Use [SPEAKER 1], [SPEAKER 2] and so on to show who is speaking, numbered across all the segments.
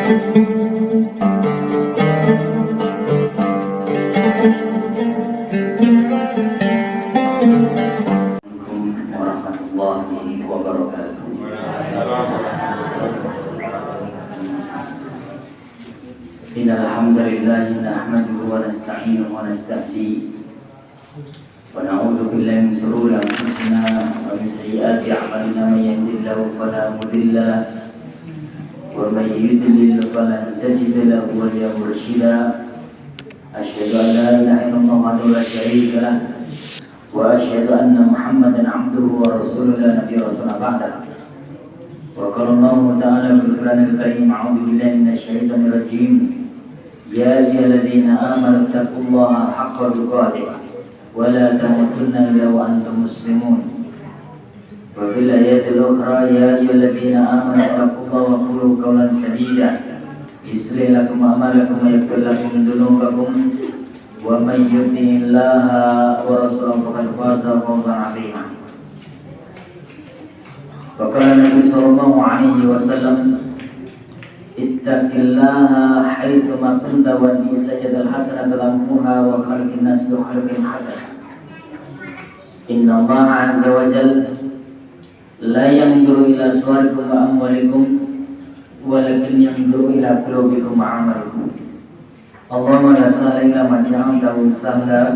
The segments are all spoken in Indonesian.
[SPEAKER 1] warahmatullahi wabarakatuh. Innal hamdalillah nahmaduhu wa nasta'inuhu wa nastahdihi wa na'udzu billahi min shururi anfusina wa min sayyiati a'malina may yahdihillahu fala mudilla lahu wa may yudlil falan tajida lahu waliyan mursyida. Asyhadu an la ilaha illallah wahdahu la syarika lahu wa asyhadu anna Muhammadan 'abduhu wa rasuluhu la nabiyya rasulullah ba'da. Wa qala Allah ta'ala fil Qur'anil Karim, a'udzu billahi minasy syaithanir rajim. Ya ayyuhalladzina amanu taqullaha haqqa tuqatih wa la tamutunna illa wa antum muslimun. Wa fil ayatil ukhra ya ayyuhalladzina amanu taqullaha wa qulu qawlan sadida yuslih lakum a'malakum wa yaghfir lakum dhunubakum wa may yuti'illaha wa rasulahu faqad faza fawzan 'azima. Wa qala Nabi sallallahu alaihi wasallam, ittaqillaha haitsu ma kunta wa nisajazal hasanata lammuha wa khaliqin nas bi khaliqin hasan. Inna Allah azza wa jalla la yanzuru ila suwarikum wa amwalikum walakin yanzuru ila qulubikum wa a'malikum. Allahumma la sahla illa ma ja'altahu sahla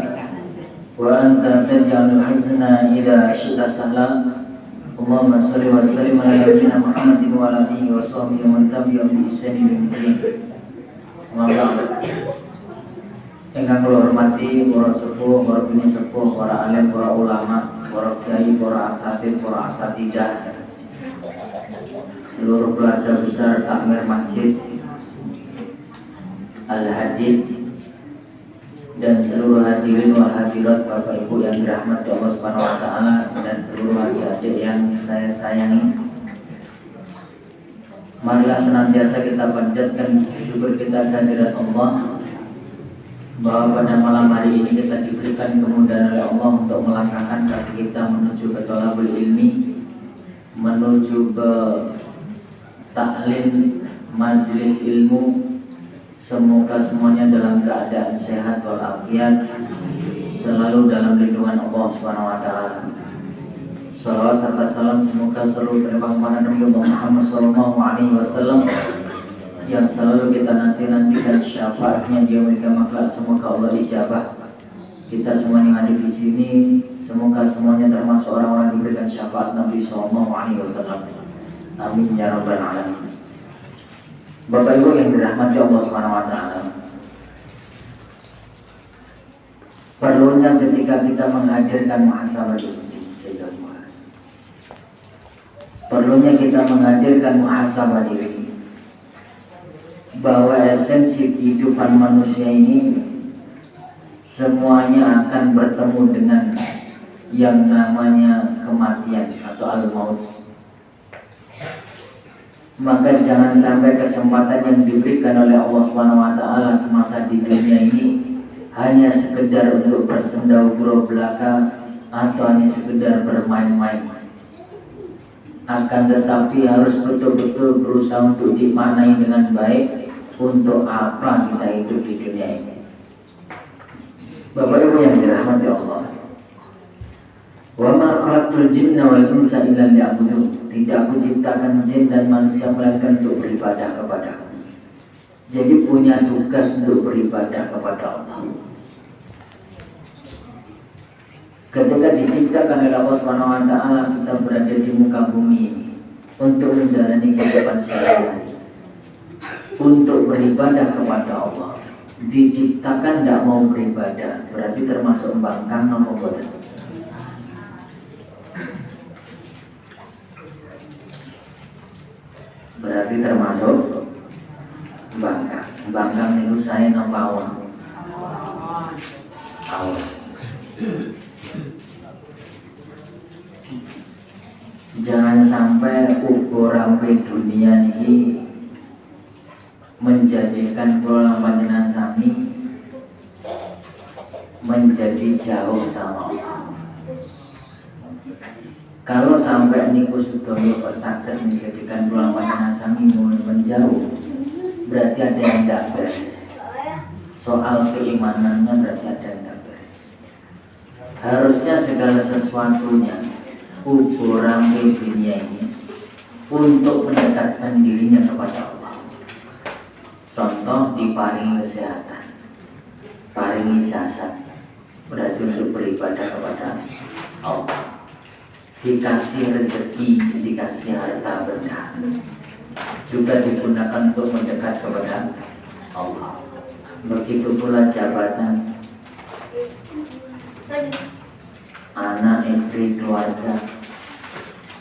[SPEAKER 1] wa anta taj'alul hazna idza syi'ta sahla. Allahumma shalli wa sallim ala nabiyyina Muhammadin wa ala alihi wa sahbihi wa man tabi'ahum bi ihsan ila yaumil din. Ingkang kula hormati para sepuh, para bini sepuh, para alim, para ulama, para kiai, para asatidz, para asatidah, seluruh keluarga besar Takmir Masjid Al-Hadid dan seluruh hadirin wal hadirat, Bapak Ibu yang dirahmati Allah Subhanahu wa taala, dan seluruh adik-adik yang saya sayangi. Marilah senantiasa kita panjatkan syukur kita kehadirat Allah bahwa pada malam hari ini kita diberikan kemudahan oleh Allah untuk melangkahkan kaki kita menuju ke thalabul ilmi, menuju ke taklim majelis ilmu. Semoga semuanya dalam keadaan sehat walafiat, selalu dalam lindungan Allah Subhanahu wa taala. Shalawat serta salam semoga selalu terlimpah kepada Nabi Muhammad sallallahu alaihi wasallam yang selalu kita nanti-nantikan syafaatnya di yaumil qiyamah. Semoga Allah ijabah kita semua yang ada di sini. Semoga semuanya termasuk orang-orang yang diberikan syafaat Nabi sallallahu alaihi wasallam. Amin ya rabbal alamin. Bapak Ibu yang dirahmati Allah Subhanahu wa taala, perlunya ketika kita menghadirkan muhasabah diri, perlunya kita menghadirkan muhasabah diri, bahwa esensi kehidupan manusia ini semuanya akan bertemu dengan yang namanya kematian atau al-maut. Maka jangan sampai kesempatan yang diberikan oleh Allah Subhanahu wa taala semasa di dunia ini hanya sekedar untuk bersendau-gurau belaka atau hanya sekedar bermain-main. Akan tetapi harus betul-betul berusaha untuk dimaknai dengan baik. Untuk apa kita hidup di dunia ini? Bapak Ibu yang dirahmati Allah, wa ma khalaqtul jinna wal insa illa liya'budun. Tidak aku ciptakan jin dan manusia melainkan untuk beribadah kepada-Ku. Jadi punya tugas untuk beribadah kepada Allah. Ketika diciptakan oleh Allah Subhanahu wa taala, kita berada di muka bumi ini untuk menjalani kehidupan sehari-hari, untuk beribadah kepada Allah. Diciptakan tidak mau beribadah, berarti termasuk membangkang nomor boten. Berarti termasuk bangkang. Bangkang itu saya nampak awal. Jangan sampai ukuran dunia ini menjadikan kula panjenengan sami menjadi jauh sama Allah. Kalau sampai niku sedaya saged menjadikan kula panjenengan sami menjauh, berarti ada yang tidak beres. Soal keimanannya berarti ada yang tidak beres. Harusnya segala sesuatunya ukuran dunia ini untuk mendekatkan dirinya kepada Allah. Contoh, diparingi kesehatan, paringi jasad, berarti untuk beribadah kepada Allah. Dikasih rezeki, dikasih harta benda, juga digunakan untuk mendekat kepada Allah. Begitu pula jabatan, anak, istri, keluarga,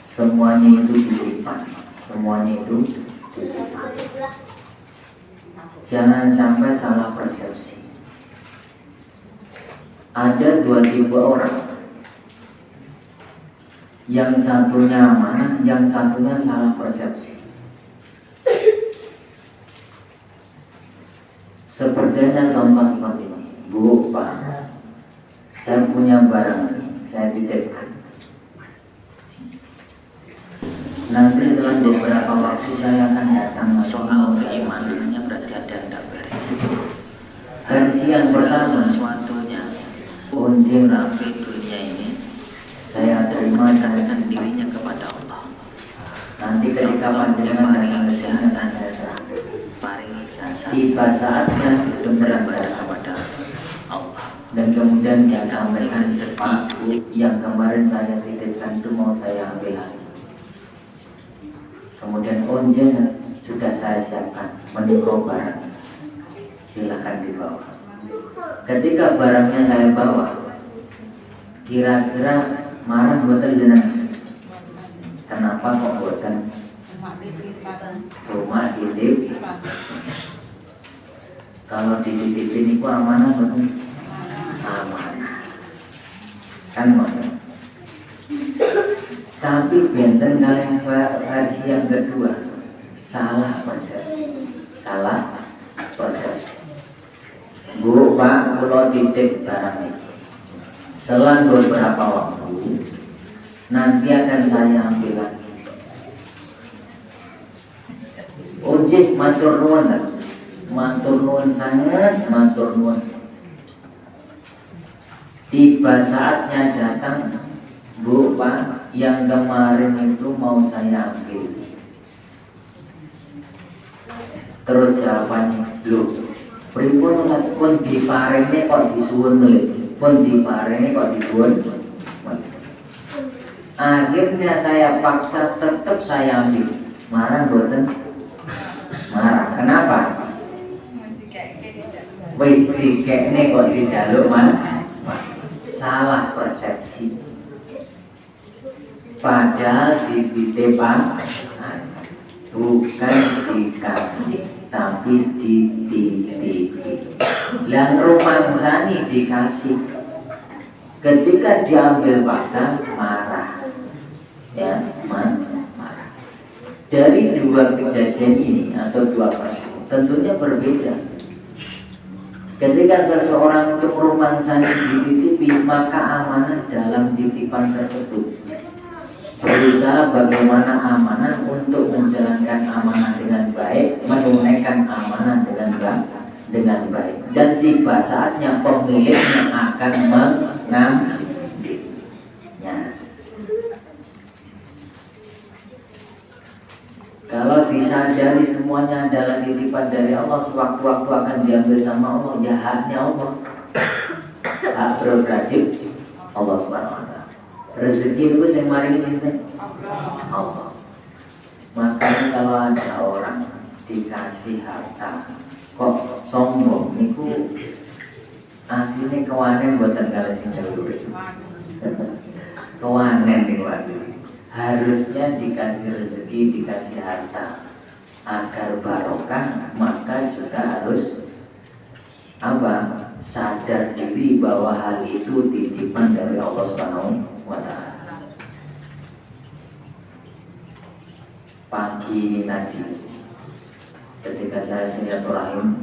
[SPEAKER 1] semuanya itu titipan, semuanya itu titipan. Jangan sampai salah persepsi. Ada dua tipe orang. Yang satunya amanah, yang satunya salah persepsi. Sepertinya contoh seperti ini. Bu, Pak, saya punya barang ini, saya titipkan. Nanti setelah beberapa waktu saya akan datang. Soal keimanannya berarti ada yang tidak beres. Versi yang pertama, sesuatunya unjil rapi dunia ini saya terima, saya sendirinya kepada Allah. Nanti ketika panjenengan datang kesehatan saya serahkan. Tiba saatnya beneran kepada Allah. Dan kemudian dia sampaikan sesuatu yang kemarin saya titipkan itu mau saya ambil lagi. Kemudian onjen sudah saya siapkan, menikah barang, silakan dibawa. Ketika barangnya saya bawa, kira-kira marah buatan jenengan. Kenapa kok buatan? Cuma titip. Kalau dititipin itu amanah buatan? Amanah. Kan maksudnya. Tapi benten kalian versi yang kedua, salah persepsi. Salah persepsi. Bu, Pak, kalau titip barang ini, selang beberapa waktu nanti akan saya ambil lagi. Ojek matur nuwun, matur nuwun sangat, matur nuwun. Tiba saatnya datang, Bu, Pak, yang kemarin itu mau saya ambil. Terus jawabannya, loh, pripun pun diparene kok disuwun melih, pun diparene kok disuwun. Akhirnya saya paksa tetap saya ambil. Marah boten? Marah. Kenapa? Wis dikekne kok dijaluk mana? Salah persepsi. Padahal dititipan bukan dikasih, tapi dititipi. Yang rumangsani dikasih, ketika diambil paksa marah, ya marah. Dari dua kejadian ini atau dua kasus tentunya berbeda. Ketika seseorang untuk rumangsani dititipi, maka amanah dalam titipan tersebut. Berusaha bagaimana amanah untuk menjalankan amanah dengan baik, menunaikan amanah dengan baik. Dan tiba saatnya pemiliknya akan mengambilnya. Kalau disadari semuanya adalah titipan dari Allah, sewaktu-waktu akan diambil sama Allah, ya haknya Allah, hak prerogatif Allah Subhanahu wa Ta'ala. Rezeki itu yang maring cinta Allah. Makanya kalau ada orang dikasih harta kok sombong, niku aslinya kewanen buatan kalau sing dulu. Kewanen niku asli. Harusnya dikasih rezeki, dikasih harta agar barokah, maka juga harus apa? Sadar diri bahwa hal itu titipan dari Allah Subhanahu wa Ta'ala. Pagi ini tadi ketika saya silaturahim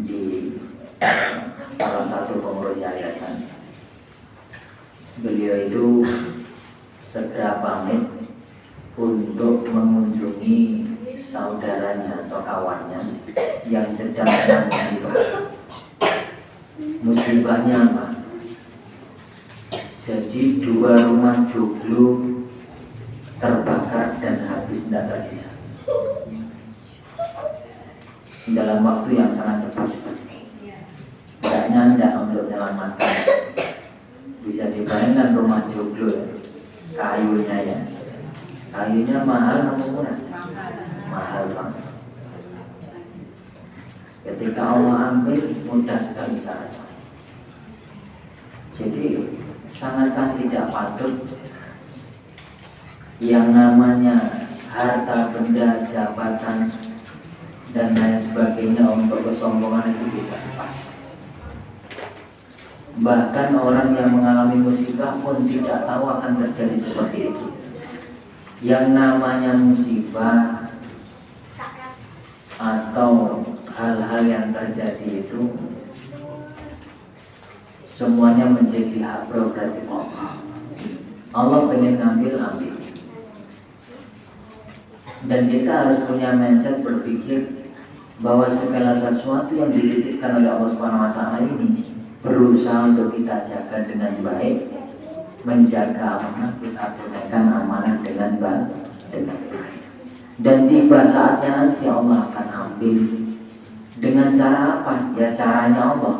[SPEAKER 1] di salah satu pengurus yayasan, beliau itu segera pamit untuk mengunjungi saudaranya atau kawannya yang sedang kena musibah. Musibahnya apa? Jadi 2 rumah joglo terbakar dan habis tidak tersisa dalam waktu yang sangat cepat. Tidak nyandak untuk menyelamatkan. Bisa dibayangkan rumah joglo ya, kayunya ya, kayunya mahal atau murah? Mahal banget. Ketika Allah ambil, mudah sekali caranya. Jadi sangatlah tidak patut yang namanya harta benda, jabatan dan lain sebagainya untuk kesombongan itu tidak pas. Bahkan orang yang mengalami musibah pun tidak tahu akan terjadi seperti itu. Yang namanya musibah atau hal-hal yang terjadi itu semuanya menjadi hak prerogatif Allah. Allah pengen ambil. Dan kita harus punya mindset berpikir bahwa segala sesuatu yang dititipkan oleh Allah Subhanahu wa taala ini berusaha untuk kita jaga dengan baik, menjaga amanah, kita tunaikan amanah dengan baik. Dan tiba saatnya nanti Allah akan ambil. Dengan cara apa? Ya caranya Allah.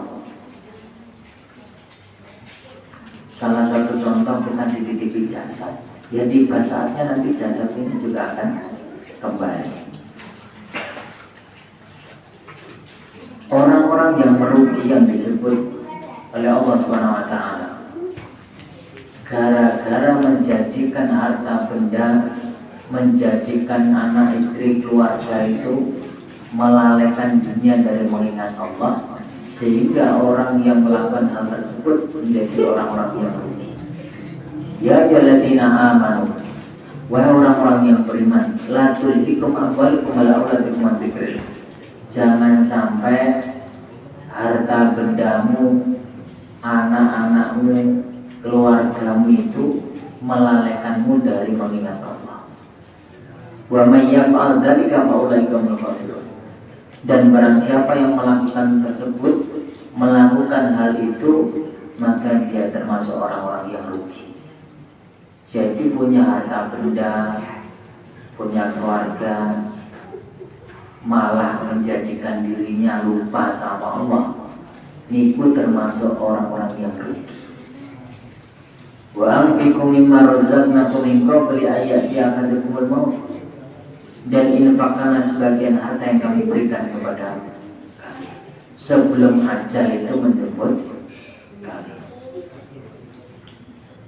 [SPEAKER 1] Salah satu contoh kita dititipi jasad. Ya tiba saatnya nanti jasad ini juga akan kembali. Orang-orang yang merugi yang disebut oleh Allah Subhanahu wa taala gara-gara menjadikan harta benda, menjadikan anak istri keluarga itu melalaikan dunia dari mengingat Allah, sehingga orang yang melakukan hal tersebut menjadi orang-orang yang rugi. Ya ayyuhalladzina amanu, wahai orang-orang yang beriman, la tulhikum amwalukum wala auladukum an dzikrillah. Jangan sampai harta bendamu, anak-anakmu, keluargamu itu melalaikanmu dari mengingat Allah. Wa may yaf'al dzalika fa ulaika humul khasirun. Dan barang siapa yang melakukan tersebut, melakukan hal itu, maka dia termasuk orang-orang yang rugi. Jadi punya harta benda, punya keluarga, malah menjadikan dirinya lupa sama Allah, niku termasuk orang-orang yang rugi. Wa anfiqu mimma razaqnakum min qabli ayati ahadakumul maut. Dan infakkanlah sebagian harta yang kami berikan kepada kami sebelum ajal itu menjemput kami.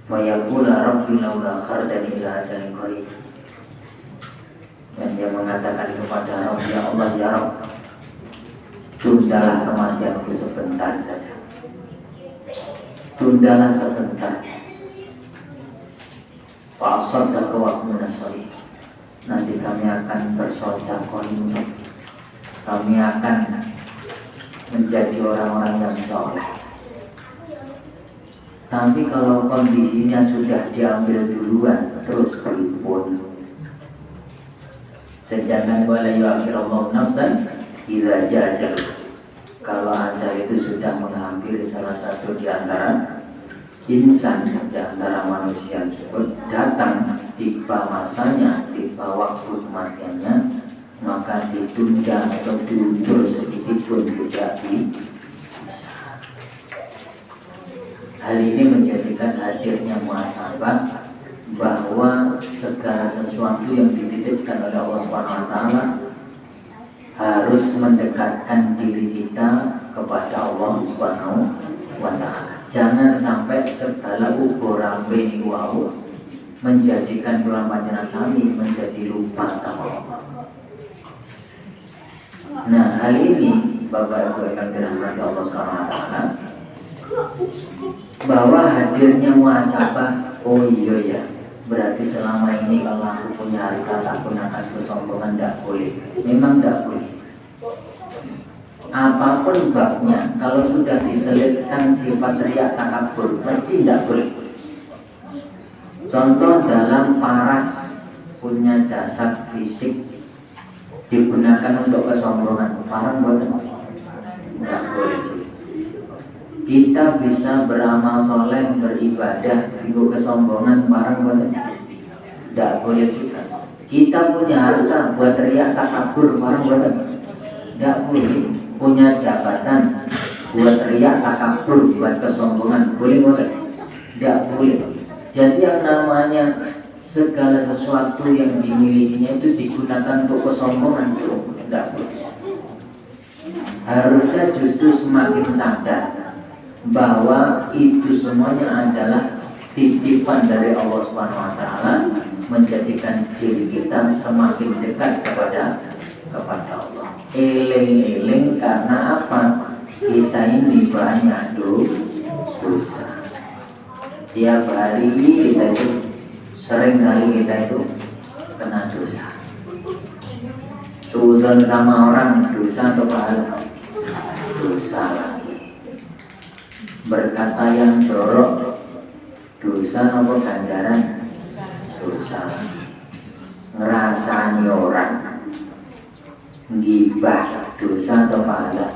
[SPEAKER 1] Fa yaqula rabbi laula akhartani ila ajalin qarib. Dan dia mengatakan kepada Rabb, ya Allah ya Rabb, tundalah kematianku sebentar saja, tundalah sebentar. Fa asaddaqa wa akun minasalihin. Nanti kami akan bersedekah, kami akan menjadi orang-orang yang soleh. Tapi kalau kondisinya sudah diambil duluan, terus pripun? Sedangkan wala yu'akhirullahu nafsan idza jaa ajaluha. Kalau ajal itu sudah menghampiri salah satu di antara insan, di antara manusia tersebut datang, tiba masanya, tiba waktu kematiannya, maka ditunda atau diundur sedikit pun tidak bisa. Hal ini menjadikan hadirnya muhasabah, bahwa segala sesuatu yang dititipkan oleh Allah Subhanahu wa taala harus mendekatkan diri kita kepada Allah Subhanahu wa taala. Jangan sampai segala ukur-rambe ini wau menjadikan bulan panjenengan kami menjadi lupa sama Allah. Nah, hal ini Bapak Ibu yang dirahmati Allah Subhanahu wa taala, bahwa hadirnya muhasabah, oh iya ya, berarti selama ini kalau aku punya harta tak gunakan kesombongan, tidak boleh. Memang tidak boleh. Apapun babnya, kalau sudah diselipkan sifat riya takabur, mesti tidak boleh. Contoh dalam paras punya jasad fisik digunakan untuk kesombongan, parang buatan nggak boleh juga. Kita bisa beramal soleh, beribadah, untuk kesombongan, parang buatan nggak boleh juga. Kita punya harta buat riak takabur, parang buatan nggak boleh. Punya jabatan buat riak takabur, buat kesombongan, boleh buatan nggak boleh. Jadi yang namanya segala sesuatu yang dimilikinya itu digunakan untuk kesombongan itu tidak boleh. Harusnya justru semakin sadar bahwa itu semuanya adalah titipan dari Allah Subhanahu wa taala, menjadikan diri kita semakin dekat kepada Allah. Eling-eling karena apa? Kita ini banyak dosa. Tiap hari kita itu sering kali kita itu kena dosa. Suudzon sama orang dosa atau pahala? Dosa lagi. Berkata yang jorok dosa atau ganjaran? Dosa lagi. Ngerasani orang ngibah dosa atau pahala?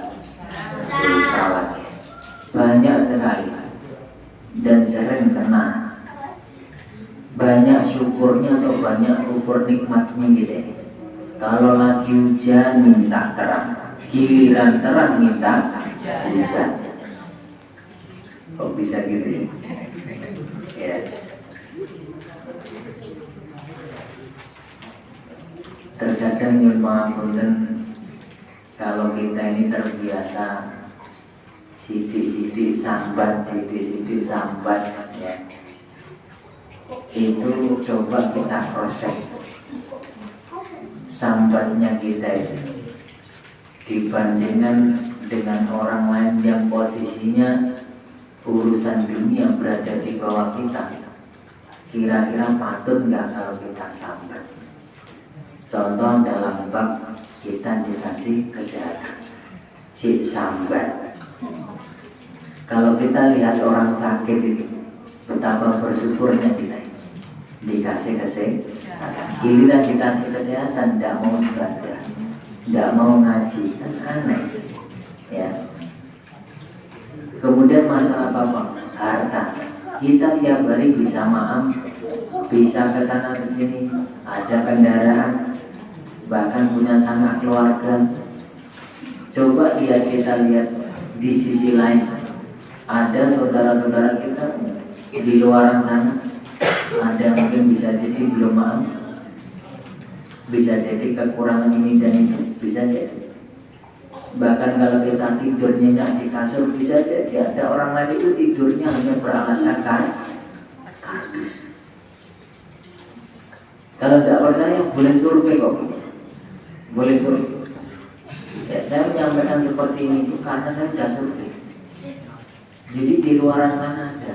[SPEAKER 1] Dosa lagi. Banyak sekali dan sering kena. Banyak syukurnya atau banyak kufur nikmatnya gitu. Kalau lagi hujan minta terang, giliran terang minta hujan. Kok bisa gitu ya? Ya. Terkadang ilmu kalau kita ini terbiasa sidik-sidik sambat ya. Itu coba kita cross-check sambatnya kita itu dibandingkan dengan orang lain yang posisinya urusan dunia berada di bawah kita, kira-kira patut nggak kalau kita sambat? Contoh dalam bab kita dikasih kesehatan, cik sambat. Kalau kita lihat orang sakit itu, betapa bersyukurnya kita dikasih kesehatan. Giliran dikasih kesehatan, tidak mau ibadah, tidak mau ngaji, kan aneh ya. Kemudian masalah apa? Harta. Kita tiap hari bisa maaf, bisa kesana kesini, ada kendaraan, bahkan punya sanak keluarga. Coba kita lihat di sisi lain, ada saudara-saudara kita di luar sana, ada mungkin bisa jadi belum maaf, bisa jadi kekurangan ini dan itu, bisa jadi. Bahkan kalau kita tidur nyenyak di kasur, bisa jadi ada orang lain itu tidurnya hanya beralaskan kardus. Kalau tidak percaya boleh survei kok, boleh survei. Ya, saya menyampaikan seperti ini itu karena saya sudah survei. Jadi di luar sana ada.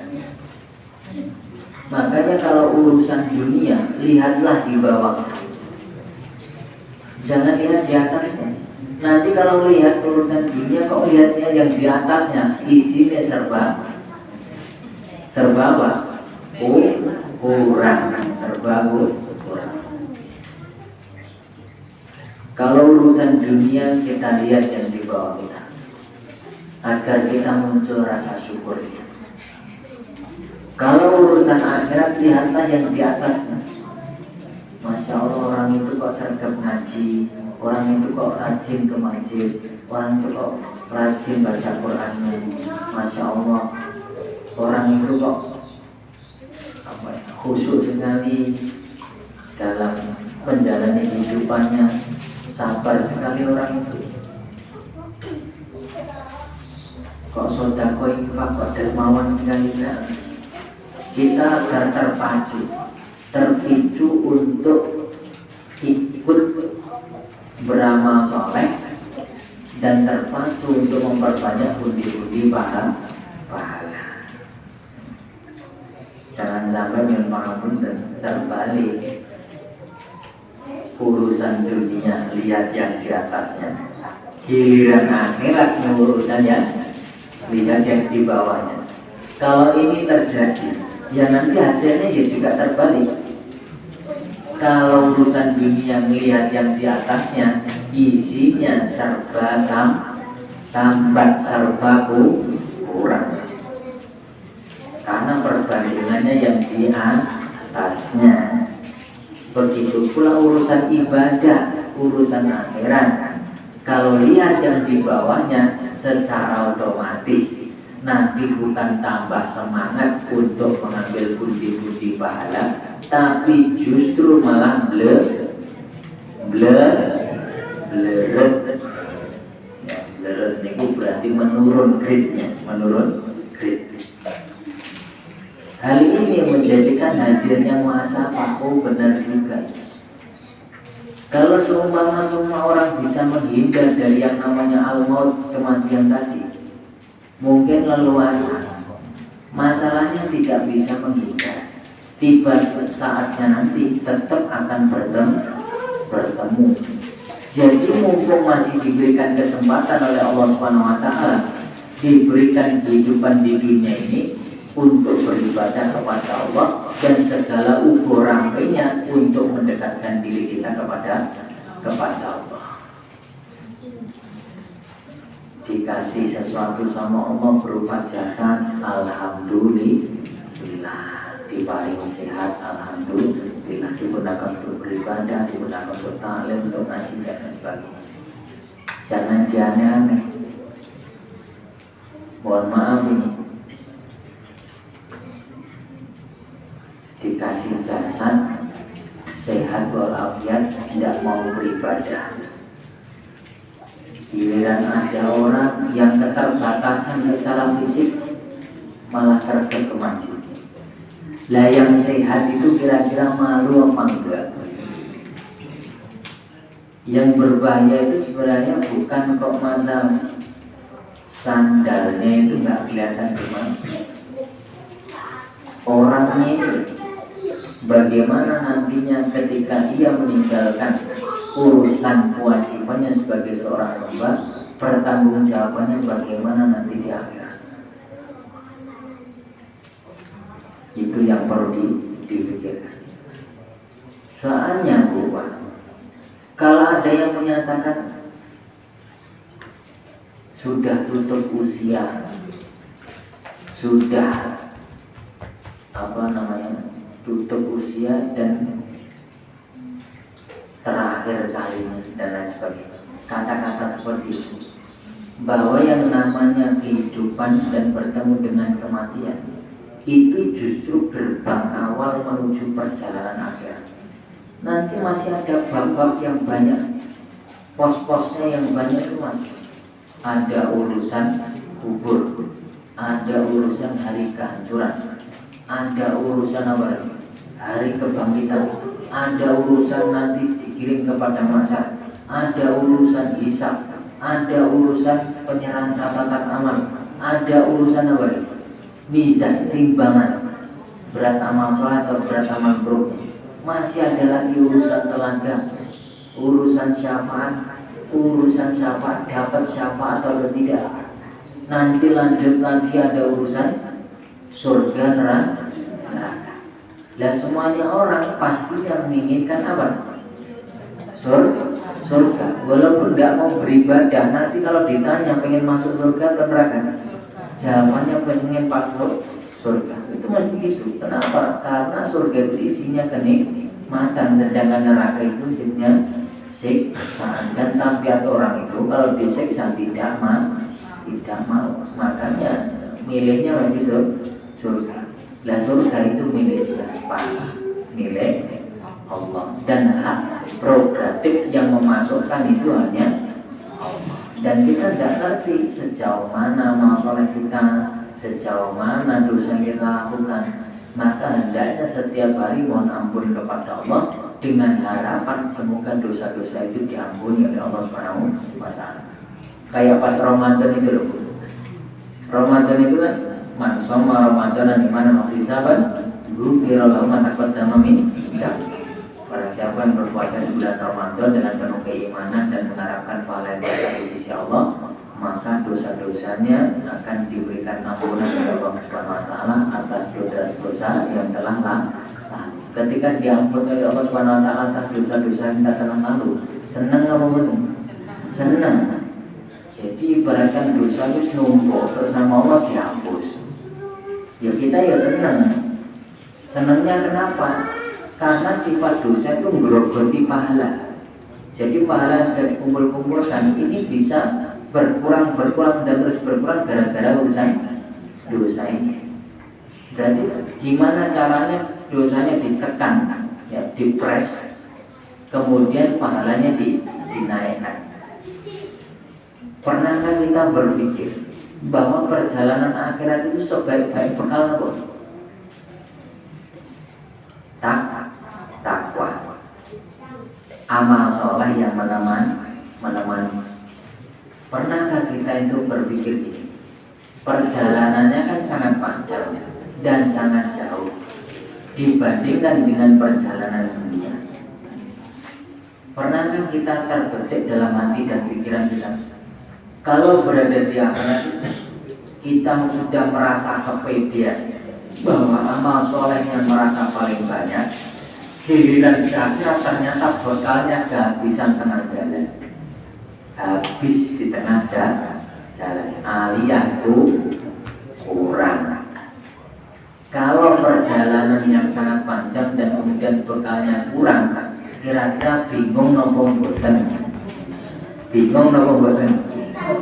[SPEAKER 1] Makanya kalau urusan dunia, lihatlah di bawah, jangan lihat di atasnya. Nanti kalau lihat urusan dunia, kok lihatnya yang di atasnya, isinya serba apa? Kurang, serba kurang. Kalau urusan dunia, kita lihat yang di bawah kita, agar kita muncul rasa syukurnya. Kalau urusan akhirat, lihatlah yang di atasnya. Masya Allah, orang itu kok sergap ngaji, orang itu kok rajin ke masjid, orang itu kok rajin baca Qurannya. Masya Allah, orang itu kok khusyuk sekali dalam menjalani kehidupannya, sabar sekali orang itu. Kok sodako infak, kok dermawan sekali. Kita agar terpicu untuk ikut beramal soleh dan terpacu untuk memperbanyak pundi-pundi pahala. Jangan sampai memang terbalik. Urusan dunia lihat yang di atasnya, giliran akhirat urusan yang lihat yang di bawahnya. Kalau ini terjadi, ya nanti hasilnya ya juga terbalik. Kalau urusan dunia melihat yang di atasnya, isinya serba sambat, serba kurang. Karena perbandingannya yang di atasnya. Begitu pula urusan ibadah, urusan akhirat. Kalau lihat yang di bawahnya, secara otomatis nanti bukan tambah semangat untuk mengambil pundi-pundi pahala, tapi justru malah bleret. Ya, bleret itu berarti menurun grade-nya, menurun grade. Hal ini menjadikan hadirnya muhasabah. Oh, benar juga. Kalau seumpama semua orang bisa menghindar dari yang namanya al-maut, kematian tadi, mungkin leluasa. Masalahnya tidak bisa menghindar. Tiba saatnya nanti tetap akan bertemu. Jadi mumpung masih diberikan kesempatan oleh Allah Subhanahu wa taala, diberikan kehidupan di dunia ini untuk beribadah kepada Allah dan segala ukur rangkainya untuk mendekatkan diri kita kepada Allah. Dikasih sesuatu sama Allah berupa jasa, alhamdulillah. Diparingi sehat, alhamdulillah. Digunakan untuk beribadah, digunakan untuk ta'lim, untuk ngaji dan sebagainya. Jangan dianeh-aneh. Mohon maaf ini, dikasih jasad sehat walafiat tidak mau beribadah. Giliran ada orang yang keterbatasan secara fisik malah sergap ke masjid. Lah yang sehat itu kira-kira malu apa enggak? Yang berbahaya itu sebenarnya bukan kok masalah sandalnya itu nggak kelihatan di masjid. Orangnya itu bagaimana nantinya ketika ia meninggalkan urusan kewajibannya sebagai seorang hamba, pertanggungjawabannya bagaimana nanti di akhirat. Itu yang perlu dipikirkan. Soalnya kalau ada yang menyatakan sudah tutup usia, sudah tutup usia dan terakhir kalinya dan lain sebagainya, kata-kata seperti itu, bahwa yang namanya kehidupan dan bertemu dengan kematian itu justru gerbang awal menuju perjalanan akhirat. Nanti masih ada bab-bab yang banyak, pos-posnya yang banyak itu masih ada urusan kubur, ada urusan hari kehancuran, ada urusan apa lagi? Hari kebangkitan, ada urusan nanti dikirim kepada masyarakat, ada urusan hisab, ada urusan penyerahan catatan amal, ada urusan apa lagi? Mizan, timbangan, berat amal sholat atau berat amal buruk. Masih ada lagi urusan telaga, urusan syafaat, dapat syafaat atau tidak. Nanti lanjut lagi ada urusan surga neraka. Dan semuanya orang pastinya menginginkan apa? Surga. Walaupun nggak mau beribadah, nanti kalau ditanya pengen masuk surga atau neraka, jawabannya pengen masuk surga. Itu masih gitu. Kenapa? Karena surga itu isinya kenikmatan, sedangkan neraka itu isinya siksaan. Dan tabiat orang itu kalau disiksa tidak mau, makanya milihnya masih surga. Lah surga itu milik siapa? Milik Allah. Dan hak prerogatif yang memasukkan itu hanya Allah. Dan kita tidak ngerti sejauh mana amal soleh kita, sejauh mana dosa yang kita lakukan. Maka hendaknya setiap hari mohon ampun kepada Allah dengan harapan semoga dosa-dosa itu diampuni oleh Allah Subhanahu wa taala. Kayak pas Ramadan itu loh. Ramadan itu kan man shoma Ramadan di mana mahrisaban ghufirallahu ma taqaddama min dzambi. Para siapa yang berpuasa di bulan Ramadan dengan penuh keimanan dan mengharapkan pahala yang besar di sisi Allah, maka dosa-dosanya akan diberikan ampunan oleh Allah Subhanahu wa taala atas dosa-dosa yang telah lalu. ketika diampuni oleh Allah Subhanahu wa taala atas dosa-dosa kita telah lalu, senang apa belum? Senang. Jadi ibaratkan dosa itu numpuk terus sama Allah dihapus. Ya kita ya senang. Senangnya kenapa? Karena sifat dosa itu ngerogoti pahala. Jadi pahala yang sudah dikumpul-kumpulkan ini bisa berkurang dan terus berkurang gara-gara urusan dosa ini. Berarti gimana caranya dosanya ditekan, ya, dipres, kemudian pahalanya dinaikkan. Pernahkah kita berpikir bahwa perjalanan akhirat itu sebaik-baik bekal apa? Takwa, amal soleh yang menemani. Pernahkah kita itu berpikir gini? Perjalanannya kan sangat panjang dan sangat jauh dibandingkan dengan perjalanan dunia. Pernahkah kita terbetik dalam hati dan pikiran kita, kalau berada di akhirat kita sudah merasa kepedean bahwa amal soleh yang merasa paling banyak, giliran di akhirat ternyata bekalnya kehabisan tengah jalan, habis di tengah jalan alias kurang. Kalau perjalanan yang sangat panjang dan kemudian bekalnya kurang, kira-kira bingung nopo mboten?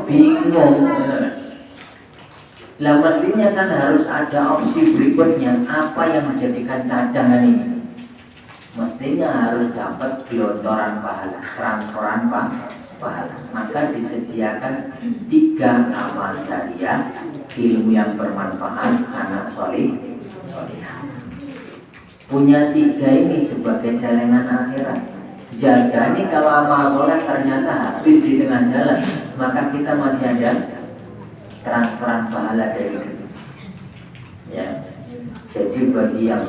[SPEAKER 1] Bingung. Lah mestinya kan harus ada opsi berikutnya, apa yang menjadikan cadangan ini? Mestinya harus dapat gelontoran pahala, transferan pahala. Maka disediakan 3 amal jariah, ilmu yang bermanfaat, anak solihah. Punya 3 ini sebagai jaringan akhirat. Jaga nih kalau amal soleh ternyata habis di tengah jalan, maka kita masih ada transferan pahala dari itu. Ya. Jadi bagi yang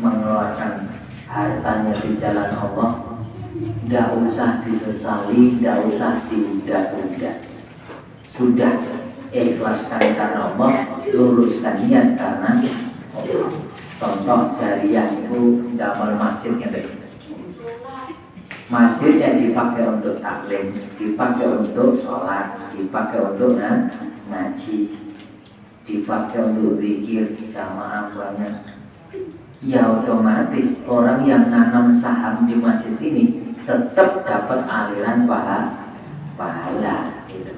[SPEAKER 1] mengeluarkan hartanya di jalan Allah, tidak usah disesali, tidak usah ditunda-tunda. Sudah ikhlaskan karena Allah, luruskan niat karena Allah. Contoh jariah itu amal masjid gitu. Masjid yang dipakai untuk taklim, dipakai untuk sholat, dipakai untuk ngaji, dipakai untuk zikir jamaah banyak. Ya otomatis orang yang nanam saham di masjid ini tetap dapat aliran pahala gitu.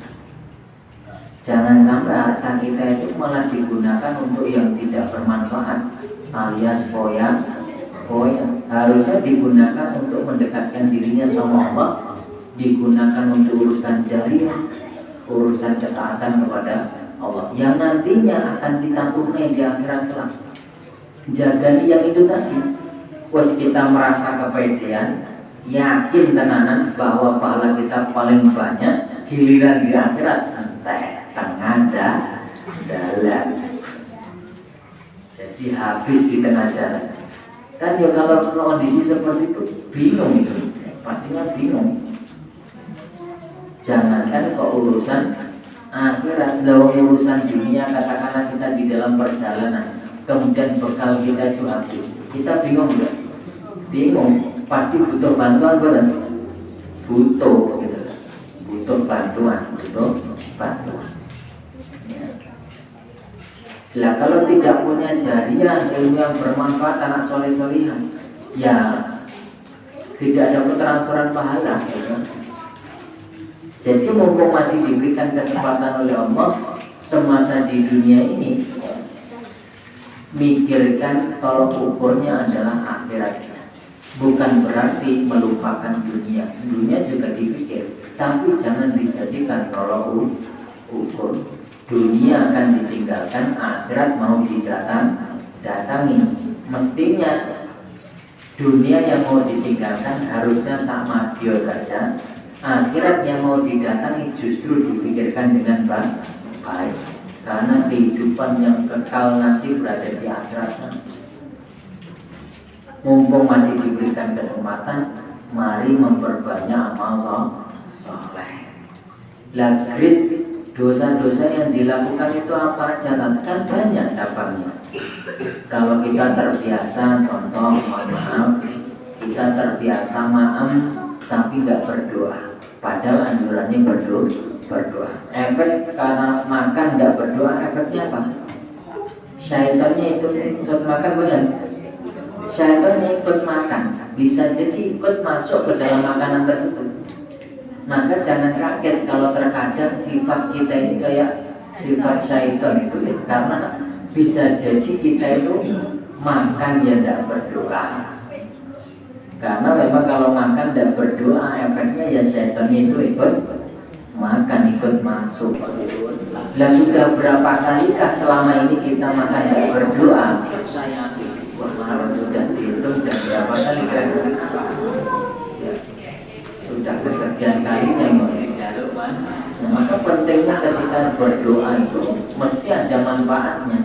[SPEAKER 1] Jangan sampai harta kita itu malah digunakan untuk yang tidak bermanfaat, alias foya. Harusnya digunakan untuk mendekatkan dirinya sama Allah, digunakan untuk urusan jariah, urusan ketaatan kepada Allah yang nantinya akan kita tunai di akhirat kelak. Jaga yang itu tadi. Wes kita merasa kepedean, yakin tenanan bahwa pahala kita paling banyak, giliran di akhirat entek tengah jalan. Jadi habis di tengah jalan. Kan ya kalau kondisi seperti itu bingung itu, pastinya bingung. Jangankan kok urusan akhirat, kalau urusan dunia, katakanlah kita di dalam perjalanan, kemudian bekal kita itu habis, kita bingung nggak? Bingung, pasti butuh bantuan bukan? Butuh bantuan. Ya. Lah kalau tidak punya jariah, ilmu yang bermanfaat, anak soleh-solihah, ya tidak ada transferan pahala. Ya. Jadi mumpung masih diberikan kesempatan oleh Allah semasa di dunia ini, mikirkan kalau ukurnya adalah akhirat. Bukan berarti melupakan dunia. Dunia juga dipikir, tapi jangan dijadikan kalau ukur. Dunia akan ditinggalkan, akhirat mau datangi. Mestinya dunia yang mau ditinggalkan harusnya sama dia saja. Akhirat yang mau didatangi justru dipikirkan dengan baik. Karena kehidupan yang kekal nanti berada di akhirat. Mumpung masih diberikan kesempatan, mari memperbanyak amal soleh. Dosa-dosa yang dilakukan itu apa aja? Kan banyak cabangnya. Kalau kita terbiasa, contoh, mohon maaf, kita terbiasa maaf tapi nggak berdoa, padahal anjurannya berdoa. Efek karena makan nggak berdoa, efeknya apa? Syaitannya itu ikut makan, benar? Syaitannya ikut makan, bisa jadi ikut masuk ke dalam makanan tersebut. Maka jangan kaget kalau terkadang sifat kita ini kayak sifat syaitan itu ya, karena bisa jadi kita itu makan ya tidak berdoa. Karena memang kalau makan tidak berdoa, efeknya ya syaitan itu ikut makan, ikut masuk. Lah sudah berapa kalikah selama ini kita makan tidak berdoa? Kalau sudah dihitung dan berapa kali kan? Ya, sudah kesekian kalinya ya, maka pentingnya ketika berdoa itu mesti ada manfaatnya,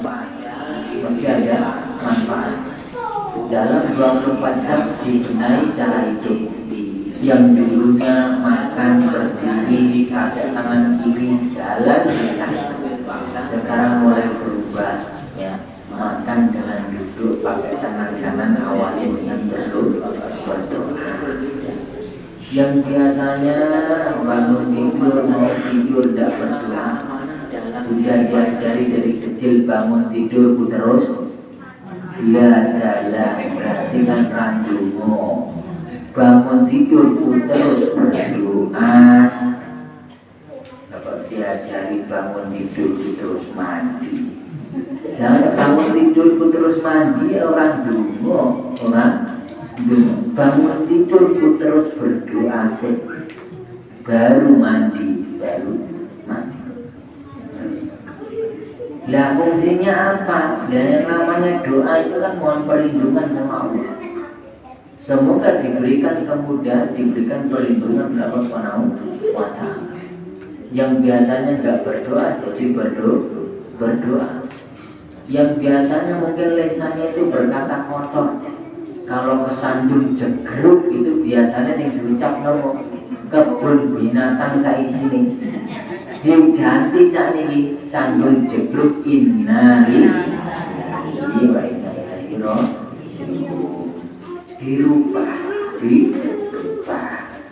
[SPEAKER 1] mesti ada manfaatnya. Dalam 24 jam dibenahi cara hidup. Yang dulunya makan berdiri, kasih tangan kiri, jalan bisa, sekarang mulai berubah ya, makan dengan duduk, pakai tangan kanan, awali dengan berdoa. Yang biasanya bangun tidur sampai tidur tidak berdoa, sudah diajari dari kecil bangun tidur terus pasti kan randungo. Bangun tidur terus berdoa, dapat diajari bangun tidur terus mandi. Jangan bangun tidur terus mandi, orang dungo, orang dungo. Bangun tidur terus berdoa sih, baru mandi, Lah fungsinya apa? Yang namanya doa itu kan mohon perlindungan sama Allah. Semoga diberikan kemudahan, diberikan perlindungan oleh Allah SWT. Yang biasanya nggak berdoa jadi berdoa. Yang biasanya mungkin lesannya itu berkata kotor, kalau kesandung jegruk itu biasanya yang diucap nopo kebun binatang saisine. Diganti saat ini sandung jegruk innalillahi wa inna ilaihi raji'un. Dirubah.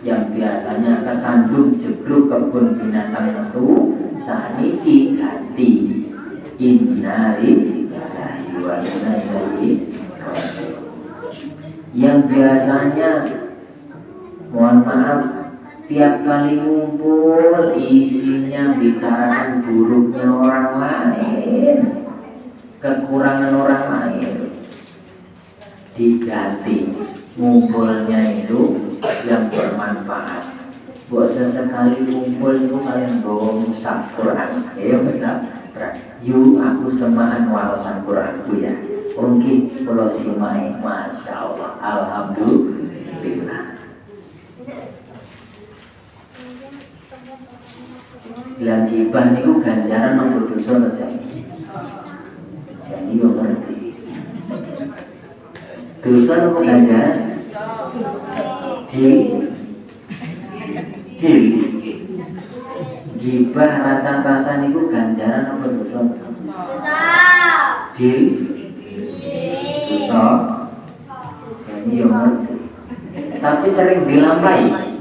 [SPEAKER 1] Yang biasanya kesandung jegruk kebun binatang itu saat ini diganti innalillahi wa inna ilaihi raji'un. Yang biasanya mohon maaf tiap kali ngumpul isinya bicarakan buruknya orang lain, kekurangan orang lain, diganti ngumpulnya itu yang bermanfaat. Buat sesekali ngumpul itu kalian bawa mushaf Quran, ya benar. Yuk aku semaan wawasan Quranku ya. Oke, kalau simai, masya Allah, alhamdulillah. Lagi bah niku ganjaran nopo dosa saja. Jadi yo ngerti. Dosa nopo ganjaran? Gibah rasa niku ganjaran nopo dosa? Dosa. Jadi yo ngerti. Tapi sering dilampahi.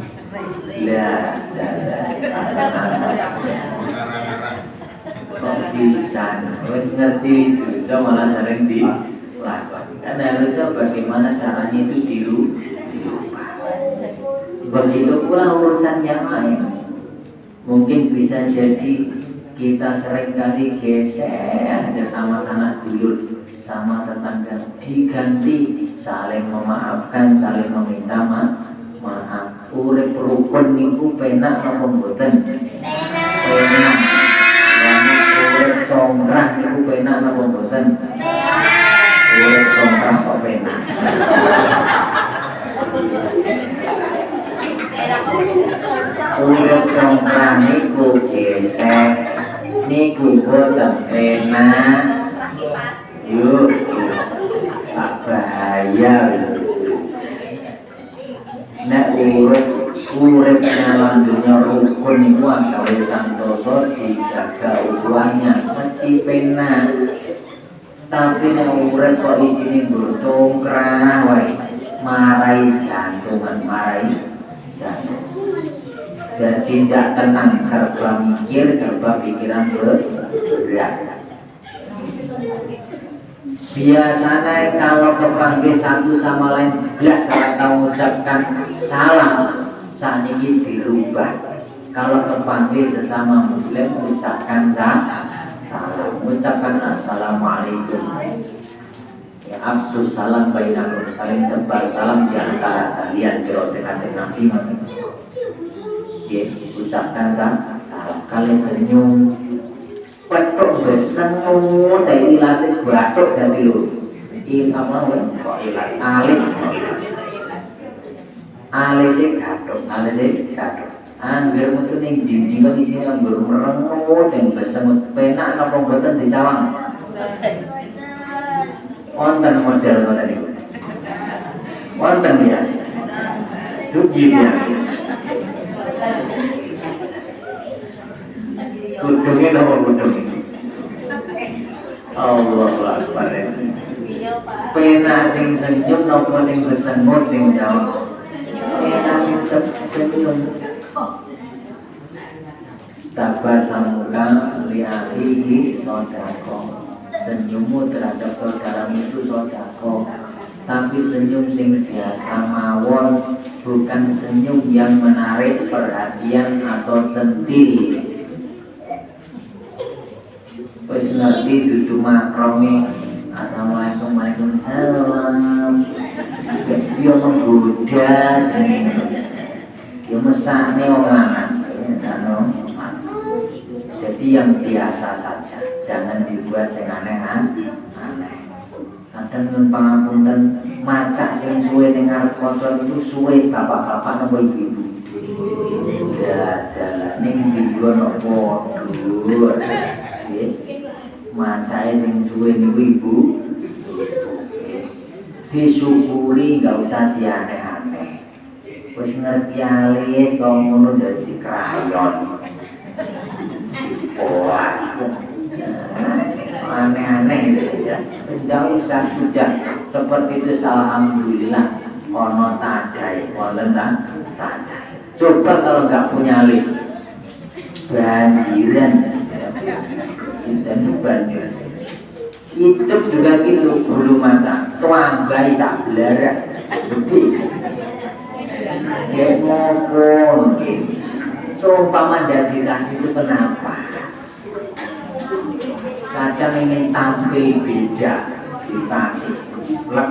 [SPEAKER 1] Kok bisa? Harus ngerti dosa malah sering dilakukan. Kan harusnya bagaimana caranya itu dirubah. Begitu pula urusan yang lain. Mungkin bisa jadi kita sering kali geser aja sama sanak dulur, sama tetangga, diganti saling memaafkan, saling meminta maaf. Urip rukun niku penak napa mboten? Penak. Urip congkrah niku penak napa mboten? Urip congkrah kok penak. Urip congkrah niku gesek, niku boten penak. Yuk, tak bahaya. Nek urip dalam dunia rukun itu agawe santoso dijaga ukurannya mesti penak. Tapi nek urip kok isine congkrah wae, marai jantungan, marai jantung. Jadi tidak tenang, serba mikir, serba pikiran berat. Biasanya kalau kepanggil satu sama lain belas atau mengucapkan salam, saat ini dirubah. Kalau kepanggil sesama muslim ucapkan salam, ucapkan assalamualaikum. Ya, absus salam bainakum, saling tebar salam di antara kalian. Kalau sengaja Nabi ya, ucapkan salam. Kalian senyum, petuk besenyum, dari ilasnya batuk dan tilu. Apa kok ilas? Alisnya gatuk. Angger metu ning dinding kok isine anggur merengut dan besengut penak napa mboten disawang. Wonten model ngoten niku. Wonten ya. Dugi ya. Kudungnya napa kudung? Allahu Akbar. Penak sing senyum napa sing besengut sing jawab. Penak sing senyum. Tabasamuka li'akhihi sodako. Senyummu terhadap saudaramu itu sodako. Tapi senyum sing biasa mawon, bukan senyum yang menarik perhatian atau centil. Wis ngerti dudu makromi. Assalamualaikum, waalaikumsalam. Dia menggoda jenenge. Dia mesakne wong lanang. Jadi yang biasa saja, jangan dibuat sing aneh-aneh. Kadang nyuwun pangapunten, macak sing suwe ning arep kanca itu suwe bapak-bapak napa ibu-ibu. Dalah ning video napa dhuwur. Nggih. Macake sing suwe niku ibu. Disyukuri, enggak usah dianeh-aneh. Wis ngerti alis kok ngono dadi krayon. Puas, aneh-aneh gitu ya. Tidak usah, sudah seperti itu. Alhamdulillah, ono tadai, wonten tadai. Coba kalau nggak punya alis, banjiran, dan banjiran. Hidup juga gitu, bulu mata, tuambai tak belara, begitu. Kayak ngomong, seumpama dari kasih itu kenapa? Kadang ingin tampil beda dikasih lek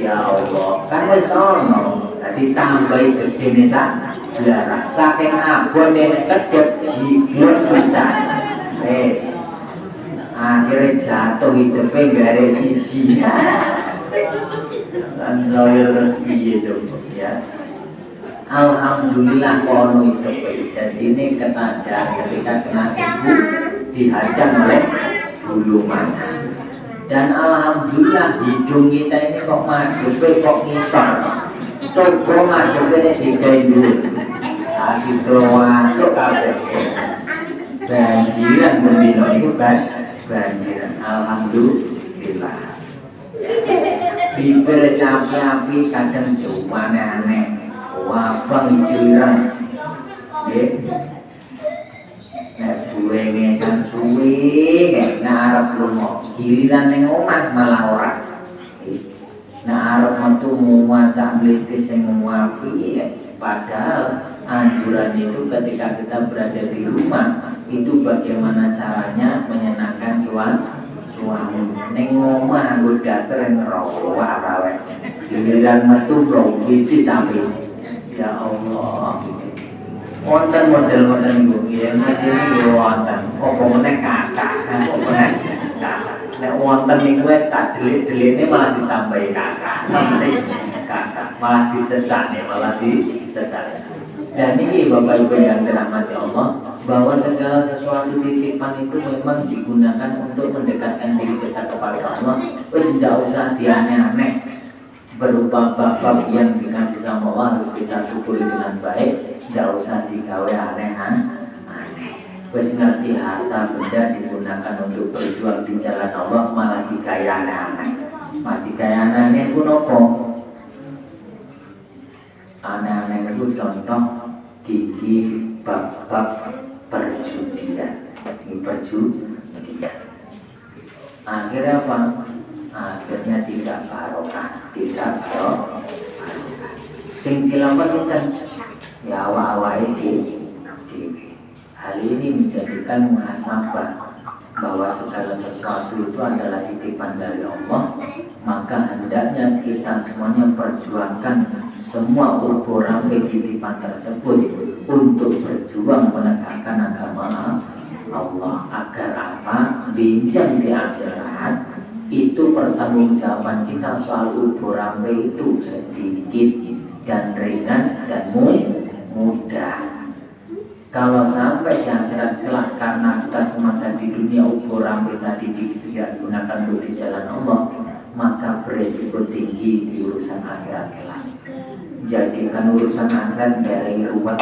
[SPEAKER 1] ya Allah kan wis ono dadi tambahi gedene sak blarak saking abone kedep jiglor susah wis akhirnya jatuh hidupe gare siji kan loyal terus piye coba ya. Alhamdulillah kono hidup jadi ini ketadar ketika kena ibu dihadang oleh bulu mata. Dan alhamdulillah hidung kita ini kok madhepe kok ngisor. Coba madhepe nek digawe dulu. Kasih doancuk kabeh. Banjiran bendino itu banjiran. Alhamdulillah. Bibir api-api kadang cuma aneh. Wah, bang jiran. Nggih. Nek duwe ngesan suwi, nek arep lunga, giliran ning omah malah ora. Nek arep metu maca mlitis sing apik, padahal anjuran itu ketika kita berada di rumah itu bagaimana caranya menyenangkan suami. Ning omah nggo daster ngerokok awake. Giliran metu bro, iki sampe ya Allah. Wonten model-model niku ya ngene yo wonten. Apa meneh kakak, apa meneh kakak. Nek wonten niku wis tak delik-delikne malah ditambahi kakak. Malah dicedakne, malah dicedakne. Dan ini Bapak Ibu yang dirahmati Allah, bahwa segala sesuatu titipan itu memang digunakan untuk mendekatkan diri kita kepada Allah. Wis tidak usah dianeh-aneh. Berupa bab-bab yang dikasih sama Allah harus kita syukuri dengan baik. Tidak usah digawe aneh-aneh. Wis ngerti harta benda digunakan digunakan untuk berjuang di jalan Allah malah digaya aneh-aneh. Mati gaya aneh-aneh itu nopo? Aneh-aneh itu contoh gigi bab-bab perjudian. Perjudian. Akhirnya apa? Akhirnya tidak barokah, tidak barokah. Sing cilampah kita ya awal-awal ini. Hal ini menjadikan muhasabah bahwa segala sesuatu itu adalah titipan dari Allah, maka hendaknya kita semuanya perjuangkan semua ukur-ukur titipan tersebut untuk berjuang menegakkan agama Allah agar apa? Bincang di akhirat itu pertanggungjawaban kita soal ukur-ukur itu sedikit dan ringan dan mudah. Kalau sampai di akhirat kelak karena kita semasa di dunia ukuran tadi tidak digunakan untuk di jalan Allah, maka beresiko tinggi di urusan akhirat kelak. Jadikan urusan akhirat dari ruwet.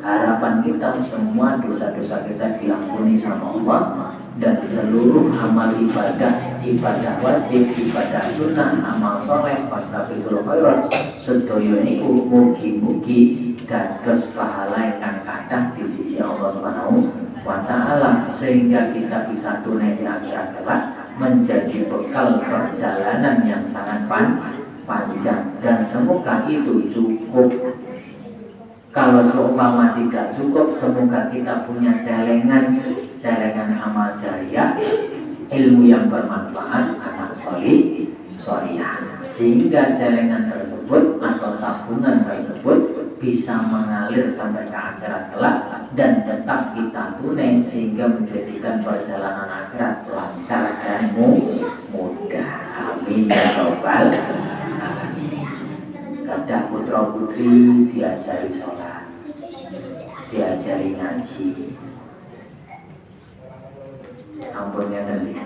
[SPEAKER 1] Harapan kita semua dosa-dosa kita diampuni sama Allah, dan seluruh amal ibadah wajib, ibadah sunnah, amal soleh, fastabiqul khairat sedaya niku mugi-mugi dados pahala ingkang kathah di sisi Allah Subhanahu wa taala, sehingga kita bisa tunai di akhirat kelak menjadi bekal perjalanan yang sangat panjang, dan semoga itu cukup. Kalau seumpama tidak cukup, semoga kita punya celengan amal jariah, ilmu yang bermanfaat, anak solihah, sehingga celengan tersebut atau tabungan tersebut bisa mengalir sampai ke akhirat kelak dan tetap kita tunai, sehingga menjadikan perjalanan akhirat lancar dan mudah. Amin ya rabbal alamin. Kadah putra putri diajari sholat, diajari ngaji. Ampunnya tadi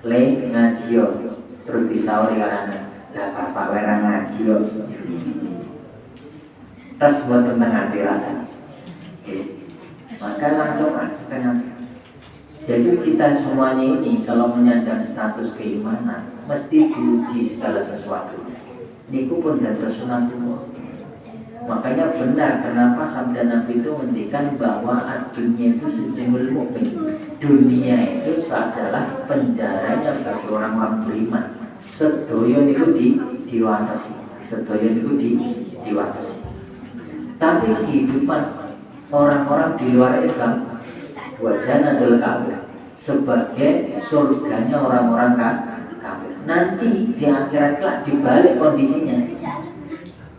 [SPEAKER 1] le ngaji yo terus disauri karena lah bapak wera ngaji yo tes buat tentang hati rasanya. Maka langsung setengah. Jadi kita semuanya ini kalau menyandang status keimanan mesti diuji segala sesuatu. Niku pun dados sunatullah. Makanya benar kenapa sabda Nabi itu menghentikan bahwa dunia itu sejengul mukmin. Dunia itu adalah penjaranya bagi orang-orang beriman. Sedaya niku diwatesi. Sedaya niku diwatesi. Tapi kehidupan orang-orang di luar Islam wajana adalah kafir sebagai surganya orang-orang kafir. Nanti di akhirat kelak dibalik kondisinya.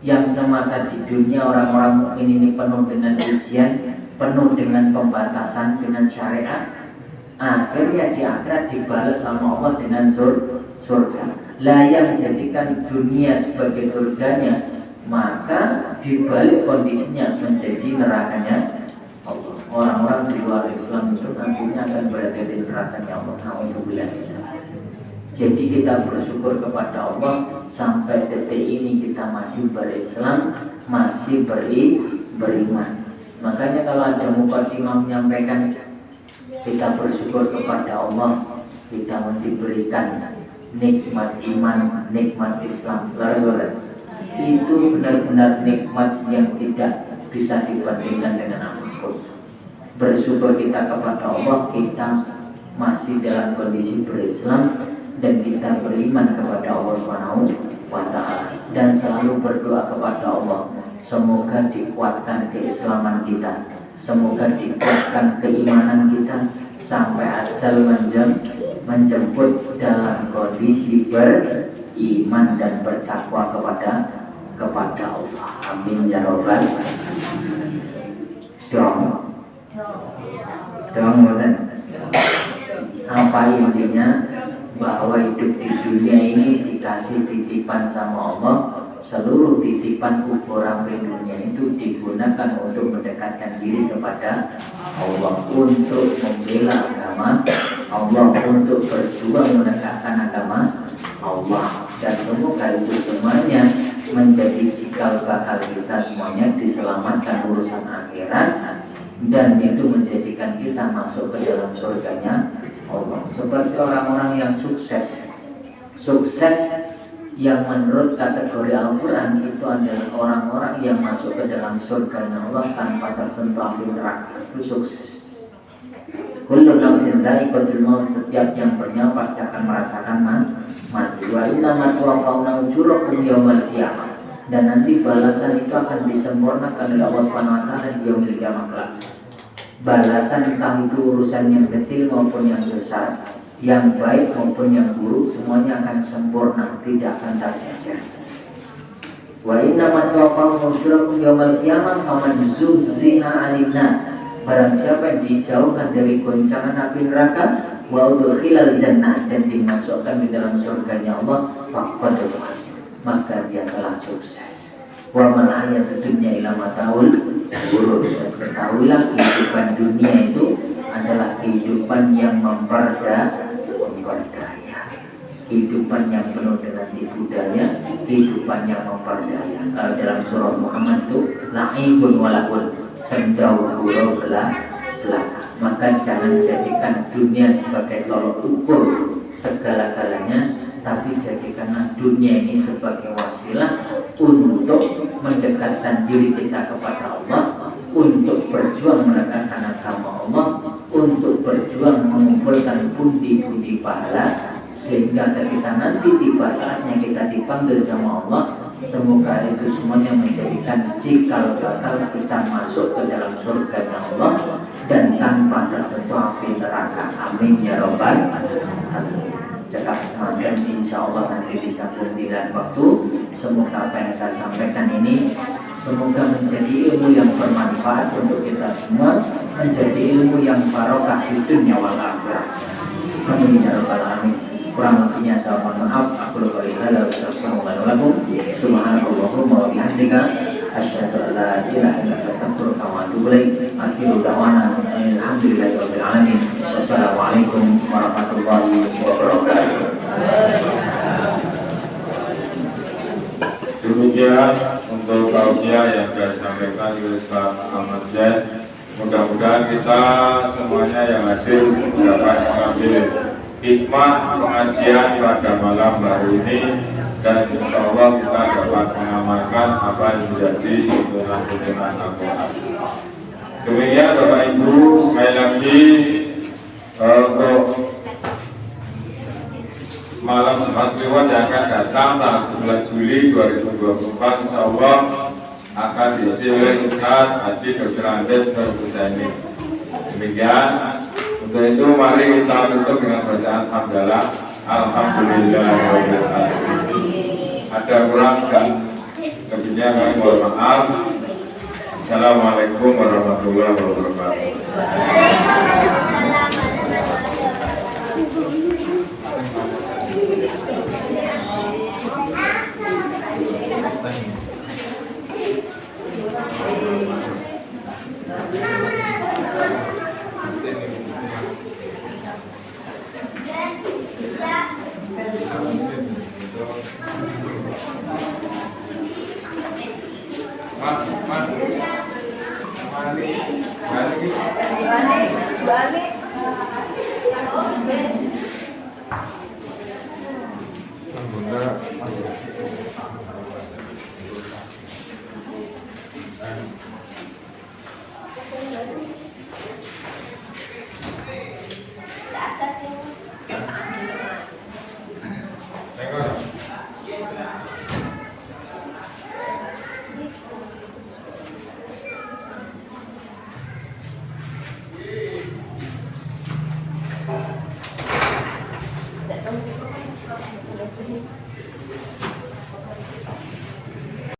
[SPEAKER 1] Yang semasa di dunia orang-orang mukmin ini penuh dengan ujian, penuh dengan pembatasan, dengan syariat, akhirnya di akhirat dibalas sama Allah dengan surga. Lah yang jadikan dunia sebagai surganya, maka dibalik kondisinya menjadi nerakanya Allah. Orang-orang di luar Islam itu nantinya akan berada di nerakanya Allah. Alhamdulillah. Jadi kita bersyukur kepada Allah sampai detik ini kita masih berislam, masih beriman. Makanya kalau ada mukadimah menyampaikan kita bersyukur kepada Allah, kita diberikan nikmat iman, nikmat Islam. Saudara, itu benar-benar nikmat yang tidak bisa dibandingkan dengan apapun. Bersyukur kita kepada Allah, kita masih dalam kondisi berislam dan kita beriman kepada Allah Subhanahu wa taala, dan selalu berdoa kepada Allah semoga dikuatkan keislaman kita, semoga dikuatkan keimanan kita sampai ajal menjemput dalam kondisi beriman dan bertakwa kepada Allah. Amin ya rabbal alamin. Apa intinya? Bahwa hidup di dunia ini dikasih titipan sama Allah. Seluruh titipan ukuran dunia itu digunakan untuk mendekatkan diri kepada Allah, untuk membela agama Allah, untuk berjuang menegakkan agama Allah. Dan semoga itu semuanya menjadi cikal bakal kita semuanya diselamatkan urusan akhirat, dan itu menjadikan kita masuk ke dalam surganya Allah. Seperti orang-orang yang sukses yang menurut kategori Al-Quran itu adalah orang-orang yang masuk ke dalam surganya Allah tanpa tersentuh api neraka. Itu sukses. Kullu nafsin dha'iqatul maut, setiap yang bernyawa pasti akan merasakan mati. Wa inna tuwaffawna ujurakum yaumal qiyamah, dan nanti balasan itu akan disempurnakan oleh Allah Subhanahu wa taala di yaumil qiyamah kelak. Balasan entah itu urusan yang kecil maupun yang besar, yang baik maupun yang buruk, semuanya akan sempurna, tidak akan terkejar. Wa inna tuwaffawna ujurakum yaumal qiyamah faman zuhziha 'anil nar, barang siapa yang dijauhkan dari goncangan api neraka, wa udkhilal jannah, dan dimasukkan di dalam surganya Allah, faqad faz, maka dia telah sukses. Wa mal hayatud dunya illa mataul ghurur, dan ketahuilah kehidupan dunia itu adalah kehidupan yang memperdaya, kehidupan yang penuh dengan tipu daya, kehidupan yang memperdaya. Kalau dalam surah Muhammad itu la'ibun walahun, sendau gurau belaka. Maka jangan jadikan dunia sebagai tolok ukur segala-galanya, tapi jadikanlah dunia ini sebagai wasilah untuk mendekatkan diri kita kepada Allah, untuk berjuang menegakkan agama Allah, untuk berjuang mengumpulkan pundi-pundi pahala, sehingga ketika nanti tiba saatnya kita dipanggil sama Allah, semoga itu semuanya menjadikan cikal bakal kita masuk ke dalam surganya Allah dan tanpa tersentuh api neraka. Amin ya robbal alamin. Cekap semangat, insya Allah nanti disambung di lain waktu. Semoga apa yang saya sampaikan ini semoga menjadi ilmu yang bermanfaat untuk kita semua, menjadi ilmu yang barokah di dunia wal akhirah. Amin ya robbal alamin. Kurang lebihnya saya mohon maaf. Aku lupa ikhlas. Assalamualaikum subhanallahumma wa bihamdika asyhadu an la ilaha illa anta astaghfiruka wa atubu ilaik. Akhiru da'wana alhamdulillahirabbil alamin. Wassalamualaikum warahmatullahi wabarakatuh.
[SPEAKER 2] Demikian untuk tausiah yang saya sampaikan oleh Pak Ahmad Zain. Mudah-mudahan kita semuanya yang hadir dapat mengambil hikmah pengajian pada malam hari ini, dan insya Allah kita dapat mengamalkan apa yang menjadi tuntunan Al-Quran. Demikian Bapak Ibu, sekali lagi untuk malam Jumat Kliwon yang akan datang tanggal 11 Juli 2024 insya Allah akan diisi oleh Ustaz Haji Dr. Andes Nurhusaini. Demikian. Untuk itu mari kita tutup dengan bacaan hamdalah. Alhamdulillahirabbil alamin. Ada kurang dan lebihnya kami mohon maaf. Assalamualaikum warahmatullahi wabarakatuh.
[SPEAKER 3] Balik.